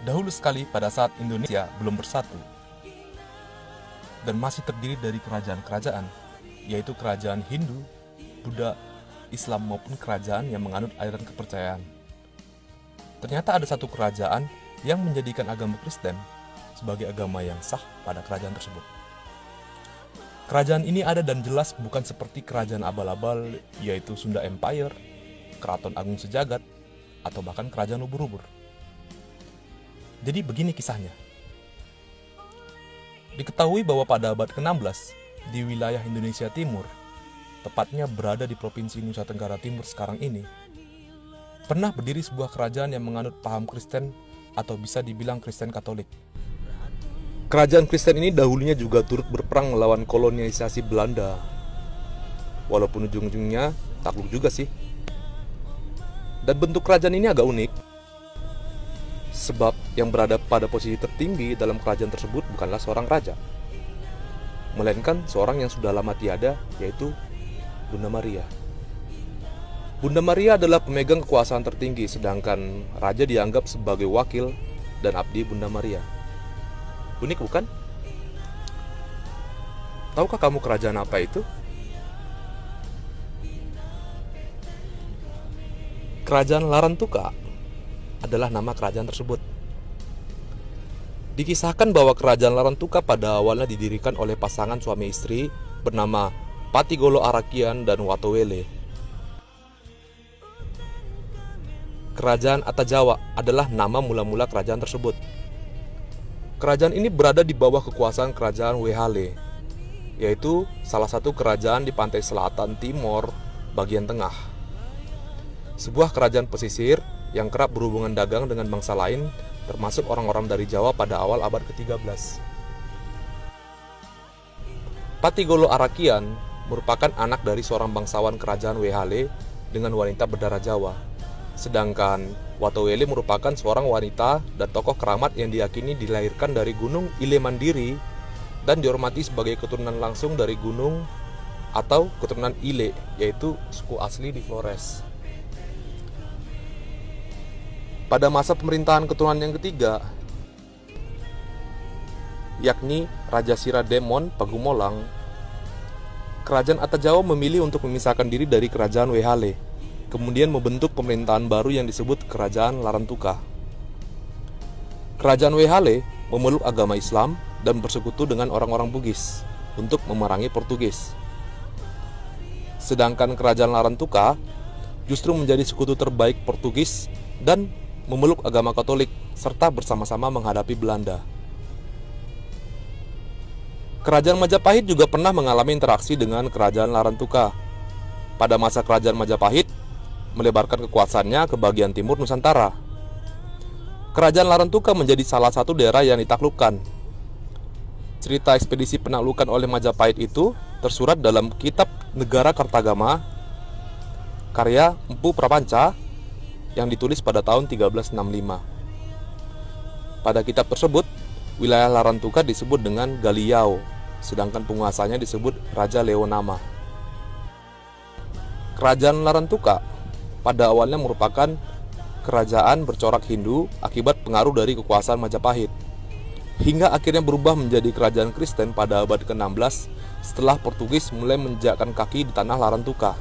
Dahulu sekali pada saat Indonesia belum bersatu dan masih terdiri dari kerajaan-kerajaan, yaitu kerajaan Hindu, Buddha, Islam maupun kerajaan yang menganut aliran kepercayaan. Ternyata ada satu kerajaan yang menjadikan agama Kristen sebagai agama yang sah pada kerajaan tersebut. Kerajaan ini ada dan jelas bukan seperti kerajaan abal-abal, yaitu Sunda Empire, Keraton Agung Sejagat, atau bahkan kerajaan ubur-ubur. Jadi begini kisahnya. Diketahui bahwa pada abad ke-16, di wilayah Indonesia Timur, tepatnya berada di Provinsi Nusa Tenggara Timur sekarang ini, pernah berdiri sebuah kerajaan yang menganut paham Kristen atau bisa dibilang Kristen Katolik. Kerajaan Kristen ini dahulunya juga turut berperang melawan kolonialisasi Belanda. Walaupun ujung-ujungnya takluk juga sih. Dan bentuk kerajaan ini agak unik. Sebab yang berada pada posisi tertinggi dalam kerajaan tersebut bukanlah seorang raja, melainkan seorang yang sudah lama tiada, yaitu Bunda Maria. Bunda Maria adalah pemegang kekuasaan tertinggi, sedangkan raja dianggap sebagai wakil dan abdi Bunda Maria. Unik bukan? Tahukah kamu kerajaan apa itu? Kerajaan Larantuka adalah nama kerajaan tersebut. Dikisahkan bahwa kerajaan Larantuka pada awalnya didirikan oleh pasangan suami istri bernama Patigolo Arakian dan Watowele. Kerajaan Atajawa adalah nama mula-mula kerajaan tersebut. Kerajaan ini berada di bawah kekuasaan kerajaan Wehale, yaitu salah satu kerajaan di pantai selatan timur bagian tengah. Sebuah kerajaan pesisir yang kerap berhubungan dagang dengan bangsa lain, termasuk orang-orang dari Jawa pada awal abad ke-13. Patigolo Arakian merupakan anak dari seorang bangsawan kerajaan Wehale dengan wanita berdarah Jawa. Sedangkan Watowele merupakan seorang wanita dan tokoh keramat yang diyakini dilahirkan dari Gunung Ile Mandiri dan dihormati sebagai keturunan langsung dari gunung atau keturunan Ile, yaitu suku asli di Flores. Pada masa pemerintahan keturunan yang ketiga, yakni Raja Sirademon Pagumolang, kerajaan Atajawa memilih untuk memisahkan diri dari kerajaan Wehale, kemudian membentuk pemerintahan baru yang disebut Kerajaan Larantuka. Kerajaan Wehale memeluk agama Islam dan bersekutu dengan orang-orang Bugis untuk memerangi Portugis. Sedangkan Kerajaan Larantuka justru menjadi sekutu terbaik Portugis dan memeluk agama Katolik serta bersama-sama menghadapi Belanda. Kerajaan Majapahit juga pernah mengalami interaksi dengan Kerajaan Larantuka. Pada masa Kerajaan Majapahit melebarkan kekuasaannya ke bagian timur Nusantara. Kerajaan Larantuka menjadi salah satu daerah yang ditaklukkan. Cerita ekspedisi penaklukan oleh Majapahit itu tersurat dalam kitab Negara Kartagama karya Empu Prapanca yang ditulis pada tahun 1365. Pada kitab tersebut, wilayah Larantuka disebut dengan Galiau, sedangkan penguasanya disebut Raja Leonama. Kerajaan Larantuka pada awalnya merupakan kerajaan bercorak Hindu akibat pengaruh dari kekuasaan Majapahit, hingga akhirnya berubah menjadi kerajaan Kristen pada abad ke-16 setelah Portugis mulai menginjakkan kaki di tanah Larantuka.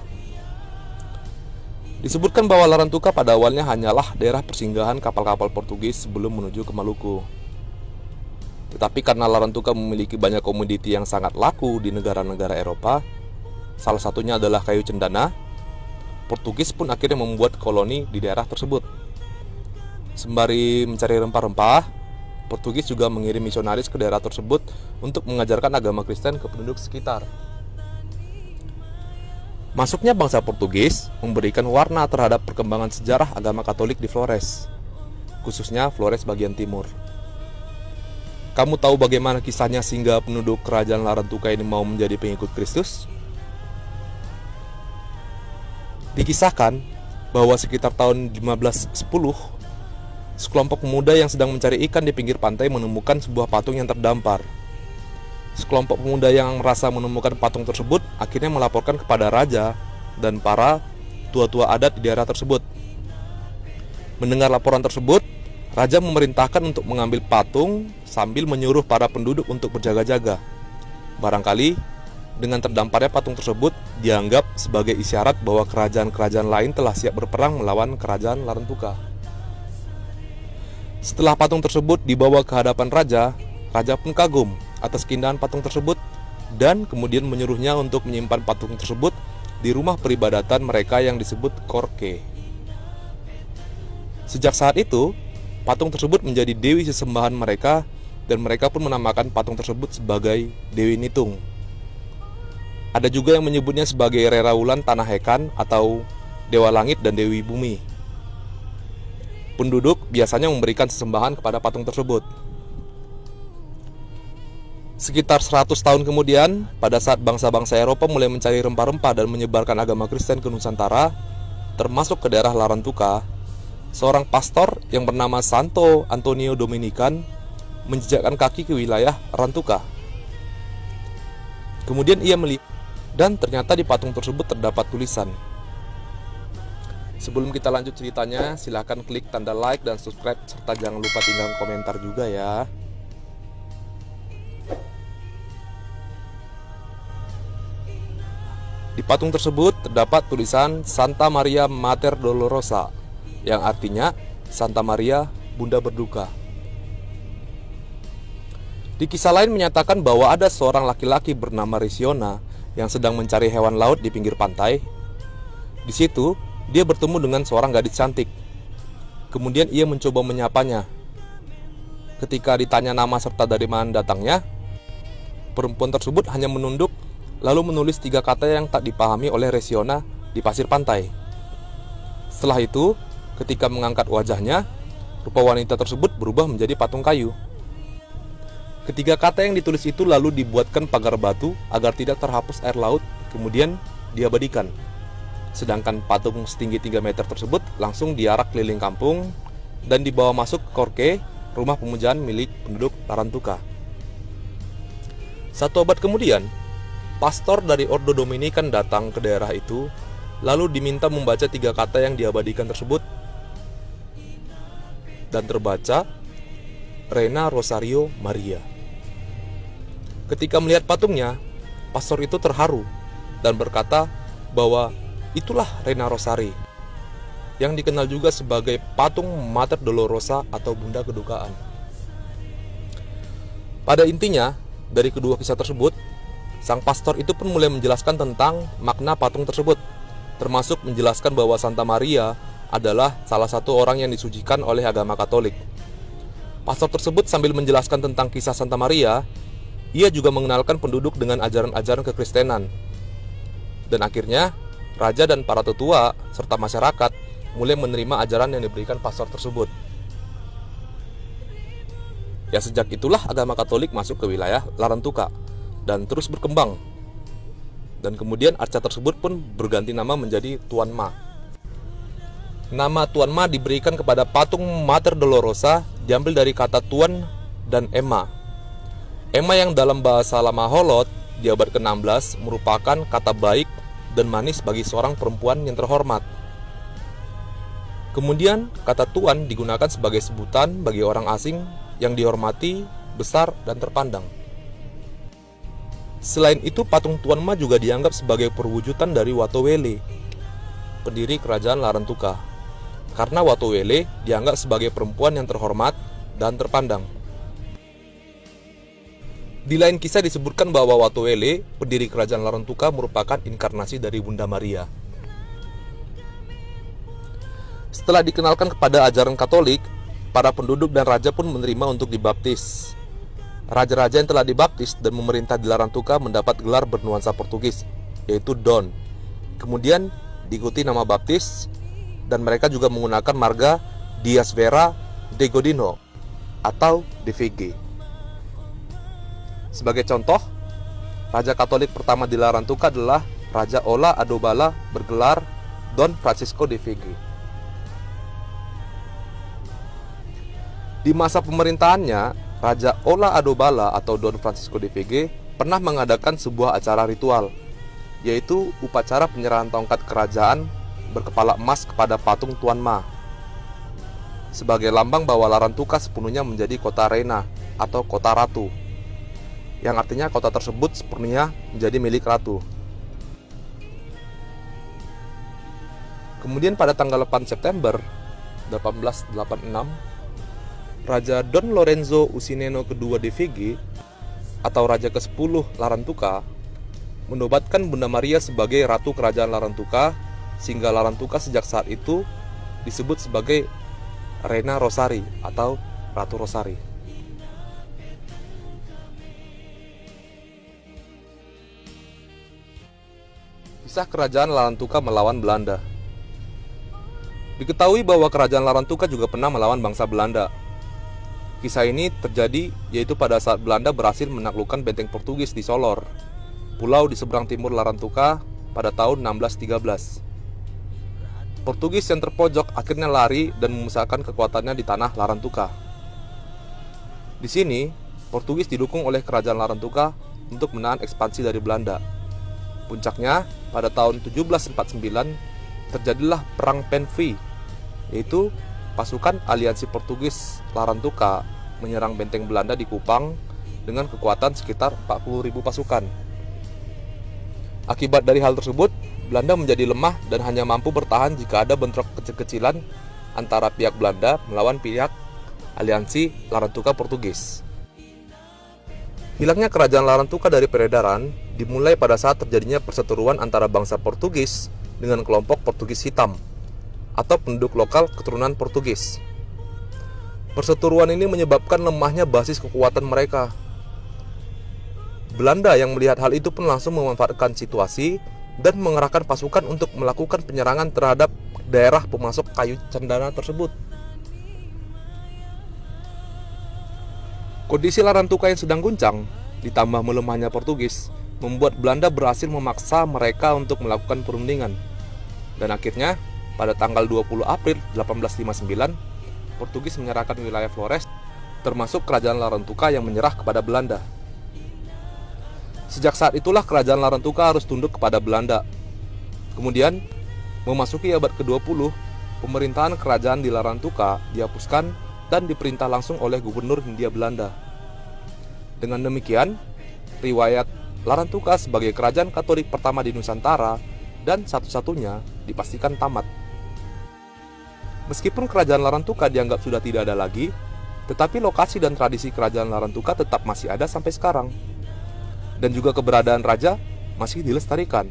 Disebutkan bahwa Larantuka pada awalnya hanyalah daerah persinggahan kapal-kapal Portugis sebelum menuju ke Maluku. Tetapi karena Larantuka memiliki banyak komoditi yang sangat laku di negara-negara Eropa, salah satunya adalah kayu cendana, Portugis pun akhirnya membuat koloni di daerah tersebut. Sembari mencari rempah-rempah, Portugis juga mengirim misionaris ke daerah tersebut untuk mengajarkan agama Kristen ke penduduk sekitar. Masuknya bangsa Portugis memberikan warna terhadap perkembangan sejarah agama Katolik di Flores, khususnya Flores bagian timur. Kamu tahu bagaimana kisahnya sehingga penduduk kerajaan Larantuka ini mau menjadi pengikut Kristus? Dikisahkan bahwa sekitar tahun 1510, sekelompok pemuda yang sedang mencari ikan di pinggir pantai menemukan sebuah patung yang terdampar. Sekelompok pemuda yang merasa menemukan patung tersebut akhirnya melaporkan kepada raja dan para tua-tua adat di daerah tersebut. Mendengar laporan tersebut, Raja memerintahkan untuk mengambil patung sambil menyuruh para penduduk untuk berjaga-jaga. Barangkali dengan terdamparnya patung tersebut dianggap sebagai isyarat bahwa kerajaan-kerajaan lain telah siap berperang melawan kerajaan Larantuka. Setelah patung tersebut dibawa ke hadapan raja, raja pun kagum atas keindahan patung tersebut dan kemudian menyuruhnya untuk menyimpan patung tersebut di rumah peribadatan mereka yang disebut Korke. Sejak saat itu, patung tersebut menjadi dewi sesembahan mereka dan mereka pun menamakan patung tersebut sebagai Dewi Nitung. Ada juga yang menyebutnya sebagai Rera Wulan Tanah Hekan atau Dewa Langit dan Dewi Bumi. Penduduk biasanya memberikan sesembahan kepada patung tersebut. Sekitar 100 tahun kemudian, pada saat bangsa-bangsa Eropa mulai mencari rempah-rempah dan menyebarkan agama Kristen ke Nusantara, termasuk ke daerah Larantuka, seorang pastor yang bernama Santo Antonio Dominican menjejakkan kaki ke wilayah Rantuka. Kemudian ia melihat dan ternyata di patung tersebut terdapat tulisan. Sebelum kita lanjut ceritanya, silahkan klik tanda like dan subscribe serta jangan lupa tinggalkan komentar juga ya. Di patung tersebut terdapat tulisan Santa Maria Mater Dolorosa, yang artinya Santa Maria Bunda Berduka. Di kisah lain menyatakan bahwa ada seorang laki-laki bernama Risiona yang sedang mencari hewan laut di pinggir pantai. Di situ, dia bertemu dengan seorang gadis cantik. Kemudian ia mencoba menyapanya. Ketika ditanya nama serta dari mana datangnya, perempuan tersebut hanya menunduk lalu menulis 3 kata yang tak dipahami oleh Risiona di pasir pantai. Setelah itu, ketika mengangkat wajahnya, rupa wanita tersebut berubah menjadi patung kayu. Ketiga kata yang ditulis itu lalu dibuatkan pagar batu agar tidak terhapus air laut, kemudian diabadikan. Sedangkan patung setinggi 3 meter tersebut langsung diarak keliling kampung dan dibawa masuk ke Korke, rumah pemujaan milik penduduk Larantuka. 1 abad kemudian, pastor dari Ordo Dominican datang ke daerah itu, lalu diminta membaca 3 kata yang diabadikan tersebut, dan terbaca Rena Rosario Maria. Ketika melihat patungnya, pastor itu terharu dan berkata bahwa itulah Rena Rosari, yang dikenal juga sebagai patung Mater Dolorosa atau Bunda Kedukaan. Pada intinya, dari kedua kisah tersebut, sang pastor itu pun mulai menjelaskan tentang makna patung tersebut, termasuk menjelaskan bahwa Santa Maria adalah salah satu orang yang disucikan oleh agama Katolik. Pastor tersebut sambil menjelaskan tentang kisah Santa Maria, ia juga mengenalkan penduduk dengan ajaran-ajaran kekristenan. Dan akhirnya, raja dan para tetua serta masyarakat mulai menerima ajaran yang diberikan pastor tersebut. Ya, sejak itulah agama Katolik masuk ke wilayah Larantuka dan terus berkembang. Dan kemudian arca tersebut pun berganti nama menjadi Tuan Ma. Nama Tuan Ma diberikan kepada patung Mater Dolorosa diambil dari kata Tuan dan Emma. Emma yang dalam bahasa Lama Holot di abad ke-16 merupakan kata baik dan manis bagi seorang perempuan yang terhormat. Kemudian kata Tuan digunakan sebagai sebutan bagi orang asing yang dihormati, besar, dan terpandang. Selain itu, patung Tuan Ma juga dianggap sebagai perwujudan dari Watowele, pendiri kerajaan Larantuka, karena Watowele dianggap sebagai perempuan yang terhormat dan terpandang. Di lain kisah disebutkan bahwa Watowele, pendiri kerajaan Larantuka, merupakan inkarnasi dari Bunda Maria. Setelah dikenalkan kepada ajaran Katolik, para penduduk dan raja pun menerima untuk dibaptis. Raja-raja yang telah dibaptis dan memerintah di Larantuka mendapat gelar bernuansa Portugis, yaitu Don. Kemudian diikuti nama baptis, dan mereka juga menggunakan marga Dias Vera de Godinho atau DVG. Sebagai contoh, Raja Katolik pertama di Larantuka adalah Raja Ola Adobala bergelar Don Francisco DVG. Di masa pemerintahannya, Raja Ola Adobala atau Don Francisco DVG pernah mengadakan sebuah acara ritual, yaitu upacara penyerahan tongkat kerajaan berkepala emas kepada patung Tuan Ma. sebagai lambang bahwa Larantuka sepenuhnya menjadi kota reina atau kota ratu, yang artinya kota tersebut sepenuhnya menjadi milik ratu. Kemudian pada tanggal 8 September 1886, Raja Don Lorenzo Usineno II DVG atau Raja ke-10 Larantuka menobatkan Bunda Maria sebagai Ratu Kerajaan Larantuka, sehingga Larantuka sejak saat itu disebut sebagai Reina Rosari atau Ratu Rosari. Kisah Kerajaan Larantuka melawan Belanda. Diketahui bahwa Kerajaan Larantuka juga pernah melawan bangsa Belanda. Kisah ini terjadi yaitu pada saat Belanda berhasil menaklukkan benteng Portugis di Solor, pulau di seberang timur Larantuka pada tahun 1613. Portugis yang terpojok akhirnya lari dan memusatkan kekuatannya di tanah Larantuka. Di sini, Portugis didukung oleh Kerajaan Larantuka untuk menahan ekspansi dari Belanda. Puncaknya, pada tahun 1749 terjadilah Perang Penfrey, yaitu pasukan aliansi Portugis Larantuka menyerang benteng Belanda di Kupang dengan kekuatan sekitar 40.000 pasukan. Akibat dari hal tersebut, Belanda menjadi lemah dan hanya mampu bertahan jika ada bentrok kecil-kecilan antara pihak Belanda melawan pihak aliansi Larantuka Portugis. Hilangnya Kerajaan Larantuka dari peredaran dimulai pada saat terjadinya perseteruan antara bangsa Portugis dengan kelompok Portugis hitam atau penduduk lokal keturunan Portugis. Perseteruan ini menyebabkan lemahnya basis kekuatan mereka. Belanda yang melihat hal itu pun langsung memanfaatkan situasi dan mengerahkan pasukan untuk melakukan penyerangan terhadap daerah pemasok kayu cendana tersebut. Kondisi Larantuka yang sedang guncang, ditambah melemahnya Portugis, membuat Belanda berhasil memaksa mereka untuk melakukan perundingan. Dan akhirnya, pada tanggal 20 April 1859, Portugis menyerahkan wilayah Flores, termasuk Kerajaan Larantuka yang menyerah kepada Belanda. Sejak saat itulah Kerajaan Larantuka harus tunduk kepada Belanda. Kemudian, memasuki abad ke-20, pemerintahan kerajaan di Larantuka dihapuskan dan diperintah langsung oleh Gubernur Hindia Belanda. Dengan demikian, riwayat Larantuka sebagai kerajaan Katolik pertama di Nusantara dan satu-satunya dipastikan tamat. Meskipun Kerajaan Larantuka dianggap sudah tidak ada lagi, tetapi lokasi dan tradisi Kerajaan Larantuka tetap masih ada sampai sekarang. Dan juga keberadaan raja masih dilestarikan.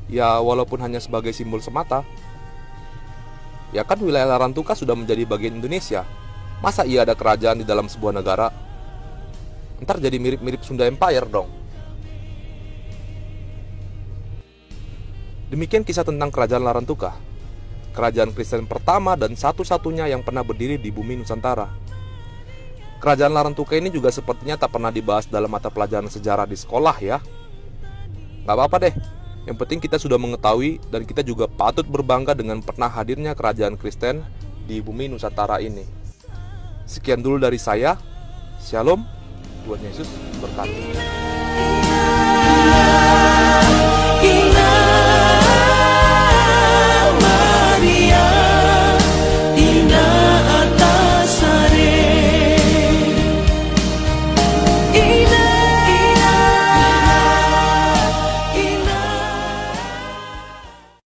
Ya, walaupun hanya sebagai simbol semata. Ya kan wilayah Larantuka sudah menjadi bagian Indonesia. Masa iya ada kerajaan di dalam sebuah negara? Ntar jadi mirip-mirip Sunda Empire dong. Demikian kisah tentang Kerajaan Larantuka, kerajaan Kristen pertama dan satu-satunya yang pernah berdiri di bumi Nusantara. Kerajaan Larantuka ini juga sepertinya tak pernah dibahas dalam mata pelajaran sejarah di sekolah ya. Gak apa-apa deh, yang penting kita sudah mengetahui dan kita juga patut berbangga dengan pernah hadirnya kerajaan Kristen di bumi Nusantara ini. Sekian dulu dari saya, Shalom, Tuhan Yesus berkati.